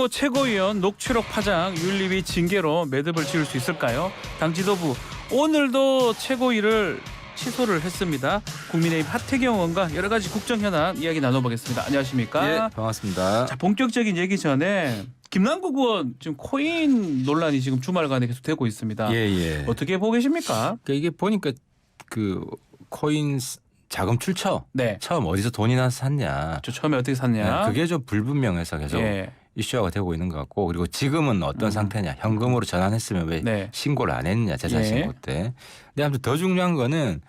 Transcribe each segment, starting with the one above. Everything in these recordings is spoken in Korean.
그리고 최고위원 녹취록 파장 윤리위 징계로 매듭을 지을 수 있을까요? 당 지도부 오늘도 최고위를 취소를 했습니다. 국민의힘 하태경 의원과 여러 가지 국정 현안 이야기 나눠보겠습니다. 안녕하십니까? 예, 반갑습니다. 자, 본격적인 얘기 전에 김남국 의원 지금 코인 논란이 지금 주말간에 계속 되고 있습니다. 예. 어떻게 보고 계십니까? 그러니까 이게 보니까 그 코인 자금 출처 네. 처음 어디서 돈이나 샀냐. 저 처음에 어떻게 샀냐? 네, 그게 좀 불분명해서 계속 예. 이슈화가 되고 있는 것 같고, 그리고 지금은 어떤 상태냐. 현금으로 전환했으면 왜 네. 신고를 안 했냐, 재산 신고 때. 근데 아무튼 더 중요한 거는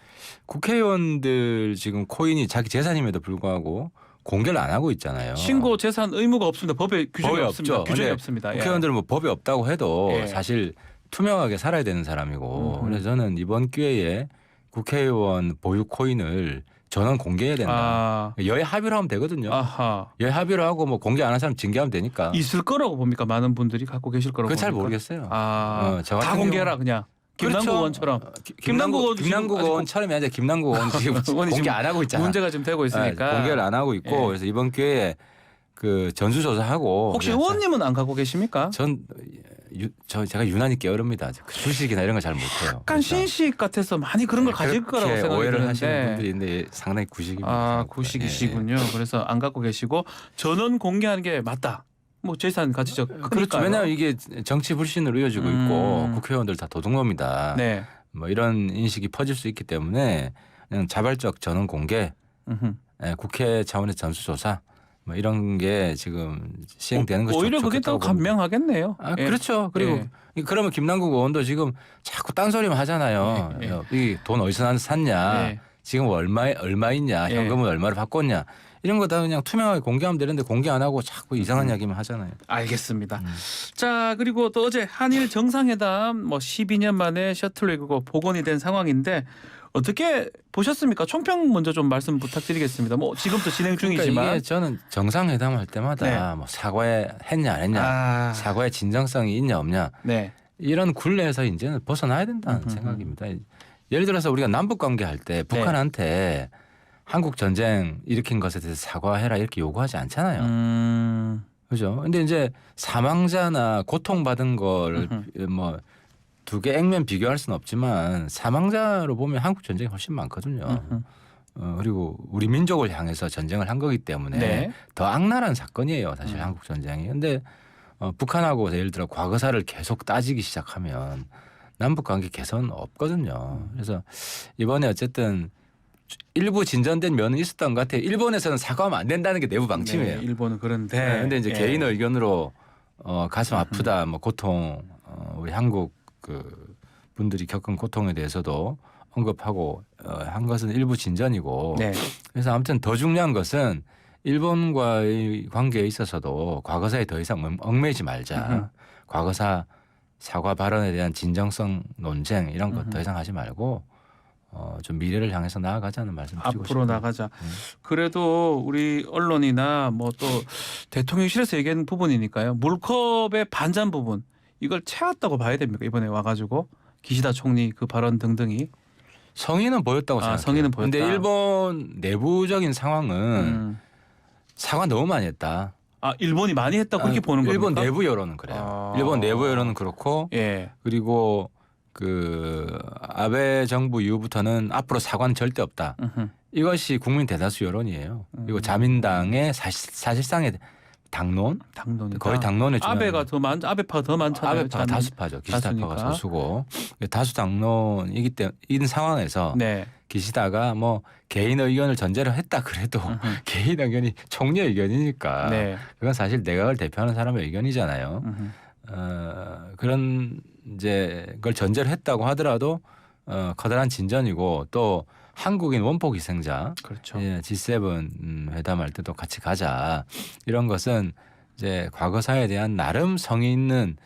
국회의원들 지금 코인이 자기 재산임에도 불구하고 공개를 안 하고 있잖아요. 신고 재산 의무가 없습니다. 법에 규정이 법이 없습니다. 없죠. 규정이 근데 없습니다. 예. 국회의원들은 뭐 법이 없다고 해도 예. 사실 투명하게 살아야 되는 사람이고, 그래서 저는 이번 기회에 국회의원 보유 코인을 전원 공개해야 된다. 여야 합의로 하면 되거든요. 아하. 여야 합의로 하고 뭐 공개 안 한 사람 징계하면 되니까. 있을 거라고 봅니까? 많은 분들이 갖고 계실 거라고. 그건 잘 봅니까? 모르겠어요. 다 저 같은 공개해라 그냥. 김남국 그렇죠. 의원처럼. 김남국 의원처럼이 아니라 김남국 의원 지금 의원이 공개 지금 안 하고 있잖아. 문제가 지금 되고 있으니까. 공개를 안 하고 있고, 예. 그래서 이번 기회에 그 전수조사하고. 혹시 의원님은 안 갖고 계십니까? 제가 유난히 게으릅니다. 주식이나 이런 거 잘 못해요. 약간 신식 같아서 많이 그런 걸 가질 거라고 생각이 오해를 하시는 드는데. 분들이 있는데 상당히 구식입니다. 아, 생각보다. 구식이시군요. 그래서 안 갖고 계시고 전원 공개하는 게 맞다. 뭐 재산 가치적 크니까요. 그렇죠. 왜냐하면 이게 정치 불신으로 이어지고 있고 국회의원들 다 도둑놈이다. 네. 뭐 이런 인식이 퍼질 수 있기 때문에 그냥 자발적 전원 공개, 국회 차원의 전수조사 뭐 이런 게 지금 시행되는 것이 오히려 그게 더 좋겠다고 봅니다. 감명하겠네요. 예. 그렇죠. 그리고 그러면 김남국 의원도 지금 자꾸 딴소리만 하잖아요. 이 돈 어디서 샀냐, 지금 얼마 있냐, 현금은 얼마를 바꿨냐, 이런 거 다 그냥 투명하게 공개하면 되는데 공개 안 하고 자꾸 이상한 이야기만 하잖아요. 알겠습니다. 자, 그리고 또 어제 한일 정상회담 뭐 12년 만에 셔틀 외교가 복원이 된 상황인데 어떻게 보셨습니까? 총평 먼저 좀 말씀 부탁드리겠습니다. 뭐 지금도 진행 중이지만. 그러니까 이게 저는 정상회담 할 때마다 뭐 사과했냐 안 했냐, 사과의 진정성이 있냐 없냐, 이런 굴레에서 이제는 벗어나야 된다는 생각입니다. 예를 들어서 우리가 남북 관계 할 때 북한한테 한국 전쟁 일으킨 것에 대해서 사과해라 이렇게 요구하지 않잖아요. 그죠? 근데 이제 사망자나 고통받은 걸 뭐 두 개 액면 비교할 수는 없지만 사망자로 보면 한국 전쟁이 훨씬 많거든요. 그리고 우리 민족을 향해서 전쟁을 한 거기 때문에 더 악랄한 사건이에요, 사실 한국 전쟁이. 근데 북한하고 예를 들어 과거사를 계속 따지기 시작하면 남북 관계 개선 없거든요. 그래서 이번에 어쨌든 일부 진전된 면은 있었던 것 같아요. 일본에서는 사과하면 안 된다는 게 내부 방침이에요. 일본은 그런데. 근데 이제 개인 의견으로 가슴 아프다, 뭐 고통, 우리 한국 그 분들이 겪은 고통에 대해서도 언급하고 한 것은 일부 진전이고. 그래서 아무튼 더 중요한 것은 일본과의 관계에 있어서도 과거사에 더 이상 얽매이지 말자. 과거사 사과 발언에 대한 진정성 논쟁 이런 것 더 이상 하지 말고 좀 미래를 향해서 나아가자는 말씀 드리고 싶습니다. 앞으로 나가자. 그래도 우리 언론이나 뭐 또 대통령실에서 얘기하는 부분이니까요. 물컵의 반잔 부분 이걸 채웠다고 봐야 됩니까? 이번에 와가지고 기시다 총리 그 발언 등등이. 성의는 보였다고 생각해요. 성의는 보였다. 그런데 일본 내부적인 상황은 사과 너무 많이 했다. 일본이 많이 했다고 그렇게 보는 겁니까? 일본 내부 여론은 그래요. 일본 내부 여론은 그렇고, 그리고 그 아베 정부 이후부터는 앞으로 사과는 절대 없다. 이것이 국민 대다수 여론이에요. 그리고 자민당의 사실상의 당론이니까. 거의 당론에 아베가 더 아베파가 더 많잖아요. 아베파가 다수파죠. 기시다파가 소수고 다수 당론이기 때문에 이 상황에서 기시다가 뭐 개인 의견을 전제로 했다 그래도 개인 의견이 총리 의견이니까 그건 사실 내각을 대표하는 사람의 의견이잖아요. 그런 이제 그걸 전제로 했다고 하더라도 커다란 진전이고, 또 한국인 원폭 희생자, G7 회담할 때도 같이 가자, 이런 것은 이제 과거사에 대한 나름 성의 있는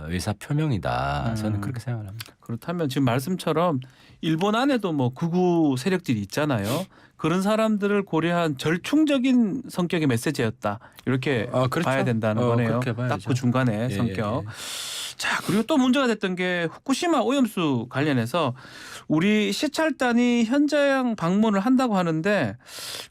의사 표명이다. 저는 그렇게 생각을 합니다. 그렇다면 지금 말씀처럼 일본 안에도 뭐 극우 세력들이 있잖아요. 그런 사람들을 고려한 절충적인 성격의 메시지였다. 이렇게 봐야 된다는 거네요. 딱 그 중간에 성격. 자, 그리고 또 문제가 됐던 게 후쿠시마 오염수 관련해서 우리 시찰단이 현장 방문을 한다고 하는데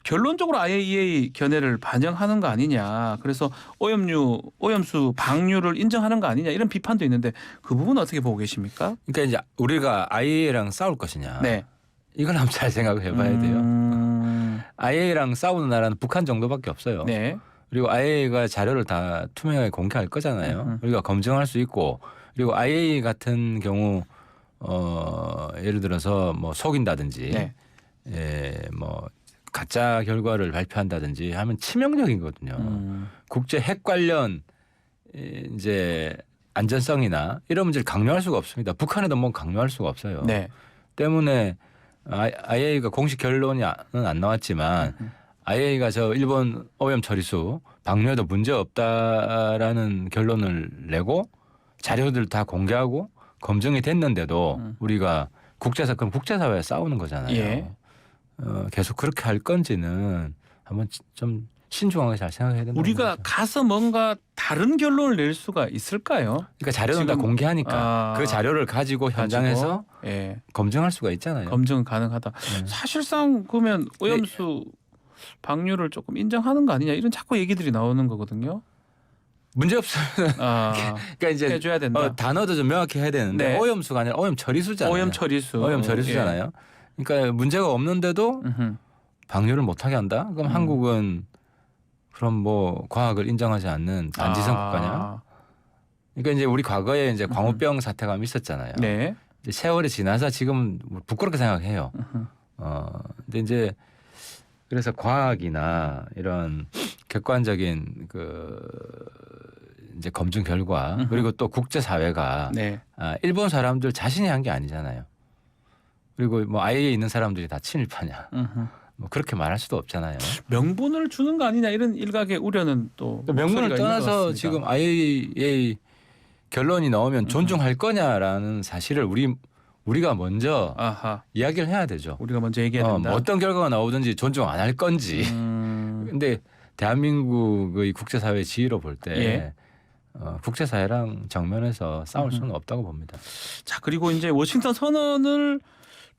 결론적으로 IAEA 견해를 반영하는 거 아니냐. 그래서 오염수 방류를 인정하는 거 아니냐 이런 비판도 있는데 그 부분은 어떻게 보고 계십니까? 그러니까 이제 우리가 IAEA랑 싸울 것이냐. 네. 이걸 한번 잘 생각을 해봐야 돼요. IAEA랑 싸우는 나라는 북한 정도밖에 없어요. 네. 그리고 IAEA가 자료를 다 투명하게 공개할 거잖아요. 우리가 검증할 수 있고 그리고 IAEA 같은 경우 예를 들어서 뭐 속인다든지 네. 뭐 가짜 결과를 발표한다든지 하면 치명적이거든요. 국제 핵 관련 이제 안전성이나 이런 문제를 강요할 수가 없습니다. 북한에도 뭐 강요할 수가 없어요. 네. 때문에 IAEA가 공식 결론은 안 나왔지만 IAEA가 저 일본 오염 처리수 방류에도 문제 없다라는 결론을 내고 자료들 다 공개하고 검증이 됐는데도 우리가 그럼 국제사회에 싸우는 거잖아요. 예. 계속 그렇게 할 건지는 한번 좀 신중하게 잘 생각해야 된다. 우리가 가서 뭔가 다른 결론을 낼 수가 있을까요? 그러니까 자료는 다 공개하니까 그 자료를 가지고 현장에서 예. 검증할 수가 있잖아요. 검증은 가능하다. 사실상 그러면 오염수 방류를 조금 인정하는 거 아니냐 이런 자꾸 얘기들이 나오는 거거든요. 문제 없으면 그러니까 이제 해줘야 된다. 단어도 좀 명확히 해야 되는데 네. 오염수가 아니라 오염 처리수잖아요. 오염 처리수. 오염 처리수잖아요. 예. 그러니까 문제가 없는데도 방류를 못하게 한다. 그럼 한국은 그럼 뭐 과학을 인정하지 않는 반지성 국가냐? 그러니까 이제 우리 과거에 이제 광우병 사태가 있었잖아요. 네. 이제 세월이 지나서 지금 부끄럽게 생각해요. 근데 이제 그래서 과학이나 이런 객관적인 이제 검증 결과 그리고 또 국제 사회가 네. 일본 사람들 자신이 한 게 아니잖아요. 그리고 뭐 IAEA에 있는 사람들이 다 친일파냐? 뭐 그렇게 말할 수도 없잖아요. 명분을 주는 거 아니냐 이런 일각의 우려는 또 명분을 떠나서 지금 IAEA 결론이 나오면 존중할 거냐라는 사실을 우리가 먼저 이야기를 해야 되죠. 우리가 먼저 얘기해야 된다. 뭐 어떤 결과가 나오든지 존중 안 할 건지. 근데 대한민국의 국제사회 지위로 볼 때 국제사회랑 정면에서 싸울 수는 없다고 봅니다. 자, 그리고 이제 워싱턴 선언을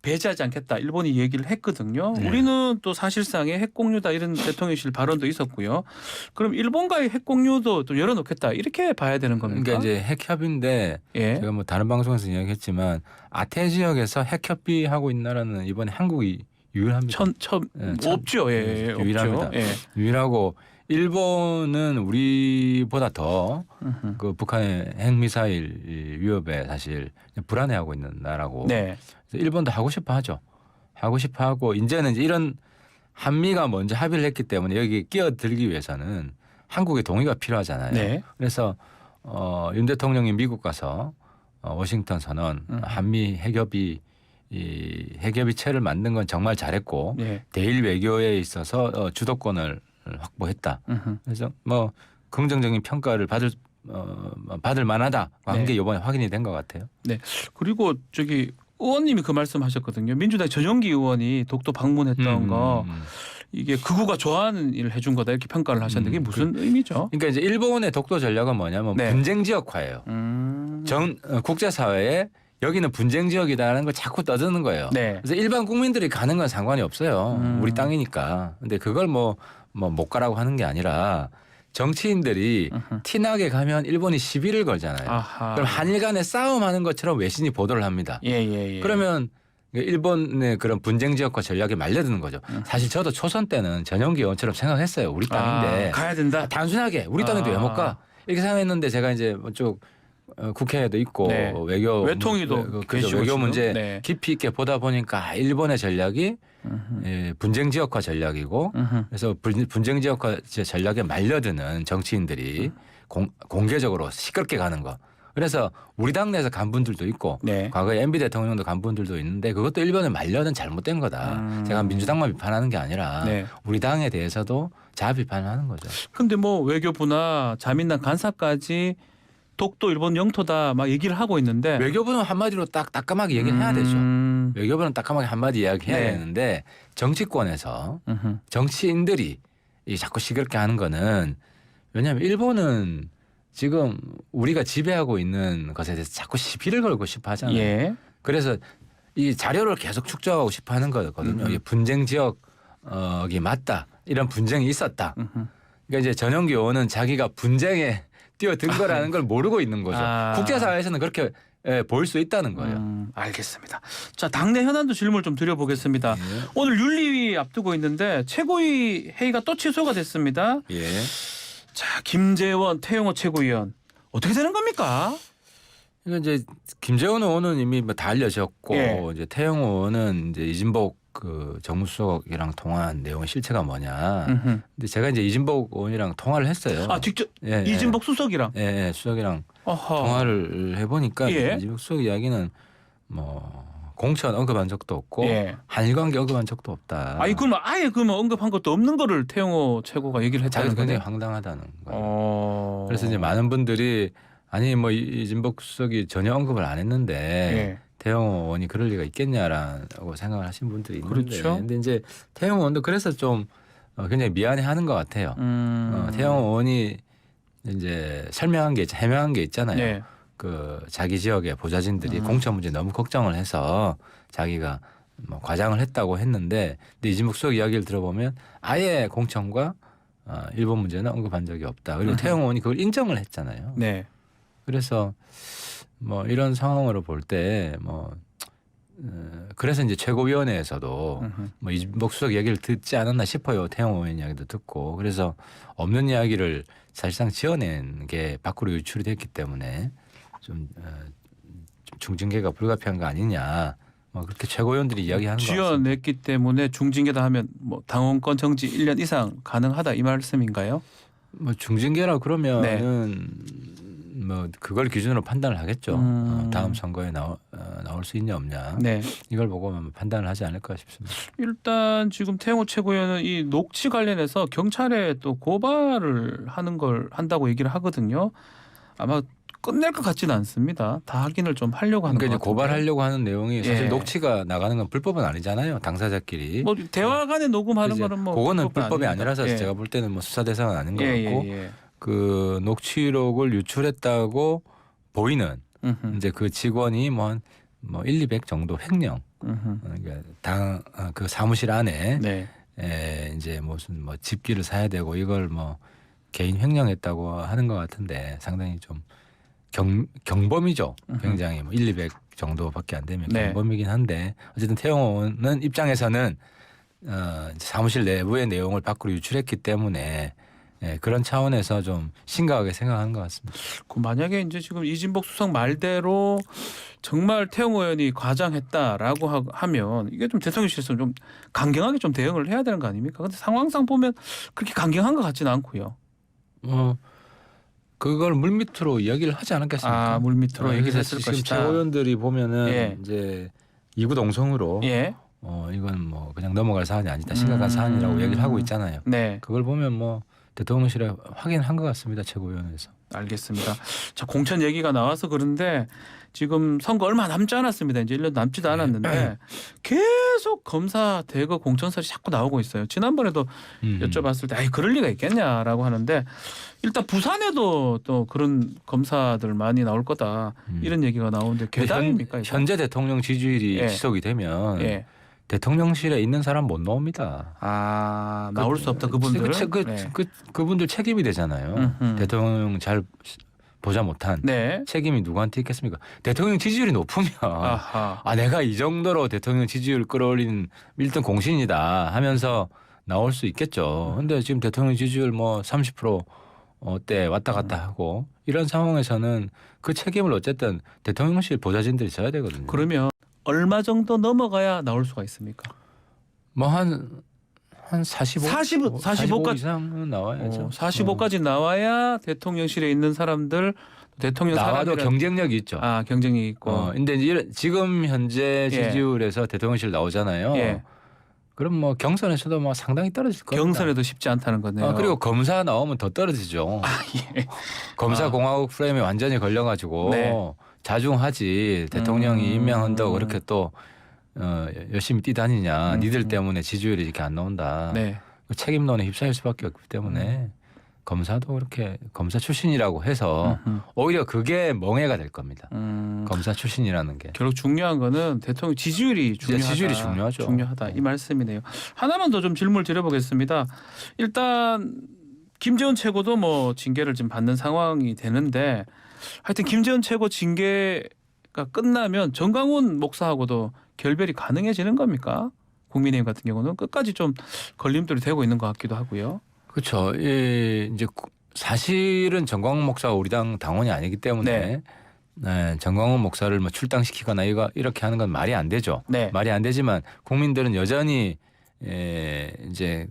배제하지 않겠다. 일본이 얘기를 했거든요. 네. 우리는 또 사실상의 핵공유다 이런 대통령실 발언도 있었고요. 그럼 일본과의 핵공유도 또 열어놓겠다. 이렇게 봐야 되는 겁니까? 그러니까 이제 핵협의인데 제가 뭐 다른 방송에서 이야기했지만 아태 지역에서 핵협의하고 있는 나라는 이번에 한국이 유일합니다. 없죠. 유일합니다. 없죠. 예. 유일하고 일본은 우리보다 더 그 북한의 핵미사일 위협에 사실 불안해하고 있는 나라고. 네. 일본도 하고 싶어 하죠. 하고 싶어 하고 이제는 이제 이런 한미가 먼저 합의를 했기 때문에 여기 끼어들기 위해서는 한국의 동의가 필요하잖아요. 네. 그래서 윤 대통령이 미국 가서 워싱턴 선언 한미 핵협의 이 핵협의체를 만든 건 정말 잘했고 대일 외교에 있어서 주도권을 확보했다. 그래서 뭐 긍정적인 평가를 받을 만하다. 한 게 이번에 확인이 된 것 같아요. 네. 그리고 의원님이 그 말씀하셨거든요. 민주당 전용기 의원이 독도 방문했던 거 이게 극우가 좋아하는 일을 해준 거다 이렇게 평가를 하셨는데 그게 무슨 의미죠? 그러니까 이제 일본의 독도 전략은 뭐냐면 분쟁 지역화예요. 국제사회에 여기는 분쟁 지역이다라는 걸 자꾸 떠드는 거예요. 그래서 일반 국민들이 가는 건 상관이 없어요. 우리 땅이니까. 근데 그걸 뭐 못 가라고 하는 게 아니라 정치인들이 티나게 가면 일본이 시비를 걸잖아요. 그럼 한일 간에 싸움하는 것처럼 외신이 보도를 합니다. 그러면 일본의 그런 분쟁 지역화 전략에 말려드는 거죠. 사실 저도 초선 때는 전용기 의원처럼 생각했어요. 우리 땅인데 가야 된다. 단순하게 우리 땅인데 왜 못 가? 이렇게 생각했는데 제가 이제 쪽 국회에도 있고 외통위도 외교 문제 깊이 있게 보다 보니까 일본의 전략이 분쟁 지역화 전략이고 그래서 분쟁 지역화 전략에 말려드는 정치인들이 공개적으로 시끄럽게 가는 거. 그래서 우리 당내에서 간 분들도 있고 과거에 MB 대통령도 간 분들도 있는데 그것도 일본에 말려는 잘못된 거다. 제가 민주당만 비판하는 게 아니라 우리 당에 대해서도 자아 비판하는 거죠. 그런데 뭐 외교부나 자민당 간사까지 독도 일본 영토다 막 얘기를 하고 있는데 외교부는 한마디로 딱 따끔하게 얘기를 해야 되죠. 외교부는 따끔하게 한마디 이야기해야 되는데 정치권에서 정치인들이 자꾸 시끄럽게 하는 거는 왜냐하면 일본은 지금 우리가 지배하고 있는 것에 대해서 자꾸 시비를 걸고 싶어 하잖아요. 예. 그래서 이 자료를 계속 축적하고 싶어 하는 거거든요. 이게 분쟁 지역이 맞다. 이런 분쟁이 있었다. 그러니까 이제 전용기 의원은 자기가 분쟁에 뛰어든 거라는 걸 모르고 있는 거죠. 국제사회에서는 그렇게 보일 수 있다는 거예요. 알겠습니다. 자, 당내 현안도 질문을 좀 드려보겠습니다. 예. 오늘 윤리위 앞두고 있는데 최고위 회의가 또 취소가 됐습니다. 예. 자, 김재원, 태영호 최고위원 어떻게 되는 겁니까? 그러니까 이제 김재원 의원은 이미 뭐 다 알려졌고 예. 이제 태영호 의원은 이제 이진복 그 정무수석이랑 통화한 내용의 실체가 뭐냐. 근데 제가 이제 이진복 의원이랑 통화를 했어요. 아, 직접 예, 이진복 수석이랑. 예, 수석이랑 어허. 통화를 해보니까 예. 이진복 수석 이야기는 뭐 공천 언급한 적도 없고 예. 한일 관계 언급한 적도 없다. 아니 그럼 아예 그러면 언급한 것도 없는 거를 태영호 최고가 얘기를 했다는 자기가 굉장히 거네. 황당하다는 거예요. 그래서 이제 많은 많은 분들이 아니 뭐 이진복 수석이 전혀 언급을 안 했는데 예. 태영호 의원이 그럴 리가 있겠냐라고 생각을 하신 분들이 있는데 그렇죠. 근데 이제 태영호 의원도 그래서 좀 굉장히 미안해하는 것 같아요. 태영호 의원이 이제 설명한 게 해명한 게 있잖아요. 네. 그 자기 지역의 보좌진들이 공천 문제 너무 걱정을 해서 자기가 뭐 과장을 했다고 했는데 근데 이진복 수석 이야기를 들어보면 아예 공천과 일본 문제는 언급한 적이 없다. 그리고 태영호 의원이 그걸 인정을 했잖아요. 네. 그래서 뭐 이런 상황으로 볼 때 뭐 그래서 이제 최고위원회에서도 뭐 이진복 수석 얘기를 듣지 않았나 싶어요. 태영호 의원 이야기도 듣고 그래서 없는 이야기를 사실상 지어낸 게 밖으로 유출이 됐기 때문에 좀 중징계가 불가피한 거 아니냐. 뭐 그렇게 최고위원들이 이야기하는 거 같습니다. 지어냈기 때문에 중징계다 하면 뭐 당원권 정지 1년 이상 가능하다 이 말씀인가요? 뭐 중징계라 그러면은 뭐 그걸 기준으로 판단을 하겠죠. 다음 선거에 나올 수 있냐 없냐. 네. 이걸 보고 판단을 하지 않을까 싶습니다. 일단 지금 태영호 최고위원은 이 녹취 관련해서 경찰에 또 고발을 한다고 얘기를 하거든요. 아마 끝낼 것 같지는 않습니다. 다 확인을 좀 하려고 하는 것 그러니까 같은데. 이제 고발하려고 하는 내용이 사실 예. 녹취가 나가는 건 불법은 아니잖아요. 당사자끼리. 뭐 대화 간에 녹음하는 이제 거는 뭐 그거는 불법은 불법이 아닙니다. 아니라서 예. 제가 볼 때는 뭐 수사 대상은 아닌 것 예, 같고 예. 그 녹취록을 유출했다고 보이는 이제 그 직원이 뭐 1, 200 정도 횡령. 그러니까 그 사무실 안에 네. 이제 무슨 뭐 집기를 사야 되고 이걸 뭐 개인 횡령했다고 하는 것 같은데 상당히 좀 경범이죠. 굉장히 뭐 1, 200 정도밖에 안 되면 네. 경범이긴 한데 어쨌든 태영호는 입장에서는 사무실 내부의 내용을 밖으로 유출했기 때문에 그런 차원에서 좀 심각하게 생각하는 것 같습니다. 그 만약에 이제 지금 이진복 수석 말대로 정말 태영호 의원이 과장했다라고 하면 이게 좀 대통령실에서 좀 강경하게 좀 대응을 해야 되는 거 아닙니까? 근데 상황상 보면 그렇게 강경한 것 같지는 않고요. 그걸 물밑으로 이야기를 하지 않았겠습니까? 아, 물밑으로 얘기를 그래서 했을 지금 것이다. 최고위원들이 보면은 예. 이제 이구동성으로 예. 이건 뭐 그냥 넘어갈 사안이 아니다. 심각한 사안이라고 얘기를 하고 있잖아요. 네. 그걸 보면 뭐 대통령실에 확인한 것 같습니다. 최고위원회에서. 알겠습니다. 자, 공천 얘기가 나와서 그런데 지금 선거 얼마 남지 않았습니다. 이제 1년 남지도 않았는데 계속 검사 대거 공천설이 자꾸 나오고 있어요. 지난번에도 여쭤봤을 때 아이 그럴 리가 있겠냐라고 하는데 일단 부산에도 또 그런 검사들 많이 나올 거다. 이런 얘기가 나오는데 괴담입니까? 이거? 현재 대통령 지지율이 예. 지속이 되면 예. 대통령실에 있는 사람 못 나옵니다. 아, 나올 수 없다 그분들은. 그분들 책임이 되잖아요. 대통령 잘 보자 못한 네. 책임이 누구한테 있겠습니까? 대통령 지지율이 높으면 아하. 내가 이 정도로 대통령 지지율 끌어올린 1등 공신이다 하면서 나올 수 있겠죠. 근데 지금 대통령 지지율 뭐 30%대 왔다 갔다 하고 이런 상황에서는 그 책임을 어쨌든 대통령실 보좌진들이 져야 되거든요. 그러면 얼마 정도 넘어가야 나올 수가 있습니까? 뭐 한 45 이상은 나와야죠. 45까지 나와야 대통령실에 있는 사람들 대통령 나와도 사람이라... 경쟁력이 있죠. 아, 경쟁이 있고. 근데 지금 현재 지지율에서 대통령실 나오잖아요. 예. 그럼 뭐 경선에서도 뭐 상당히 떨어질 겁니다. 경선에도 쉽지 않다는 거네요. 그리고 검사 나오면 더 떨어지죠. 예. 검사 공화국 프레임에 완전히 걸려가지고 네. 자중하지 대통령이 임명한다고 그렇게 또 열심히 뛰다니냐. 니들 때문에 지지율이 이렇게 안 나온다. 네. 책임론에 휩싸일 수밖에 없기 때문에 검사도 그렇게 검사 출신이라고 해서 오히려 그게 멍해가 될 겁니다. 검사 출신이라는 게. 결국 중요한 거는 대통령 지지율이 중요하다. 지지율이 중요하죠. 중요하다. 이 말씀이네요. 하나만 더 좀 질문을 드려보겠습니다. 일단 김재원 최고도 뭐 징계를 지금 받는 상황이 되는데 하여튼 김재원 최고 징계가 끝나면 정강훈 목사하고도 결별이 가능해지는 겁니까? 국민의힘 같은 경우는 끝까지 좀 걸림돌이 되고 있는 것 같기도 하고요. 그렇죠. 이제 사실은 정광훈 목사가 우리 당 당원이 아니기 때문에 네, 정광훈 목사를 뭐 출당시키거나 이렇게 하는 건 말이 안 되죠. 네. 말이 안 되지만 국민들은 여전히 이제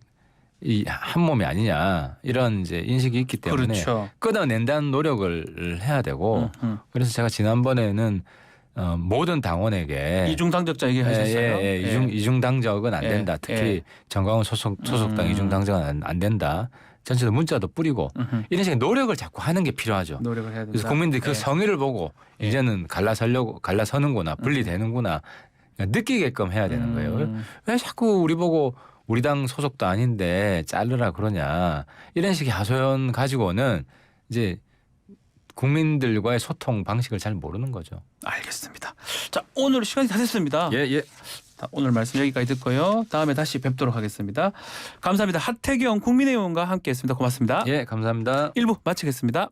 이 한 몸이 아니냐 이런 이제 인식이 있기 때문에 그렇죠. 끊어낸다는 노력을 해야 되고 그래서 제가 지난번에는 모든 당원에게 이중 당적자 얘기하셨어요. 이중 당적은 안 된다. 특히 정광훈 소속당 이중 당적은 안 된다. 전체도 문자도 뿌리고 이런 식의 노력을 자꾸 하는 게 필요하죠. 노력을 해야 된다. 그래서 국민들이 그 성의를 보고 이제는 갈라서는구나, 분리되는구나 느끼게끔 해야 되는 거예요. 왜 자꾸 우리 보고 우리 당 소속도 아닌데 자르라 그러냐 이런 식의 하소연 가지고는 이제 국민들과의 소통 방식을 잘 모르는 거죠. 알겠습니다. 자, 오늘 시간이 다 됐습니다. 예. 자, 오늘 말씀 여기까지 듣고요. 다음에 다시 뵙도록 하겠습니다. 감사합니다. 하태경 국민의힘 의원과 함께했습니다. 고맙습니다. 예, 감사합니다. 1부 마치겠습니다.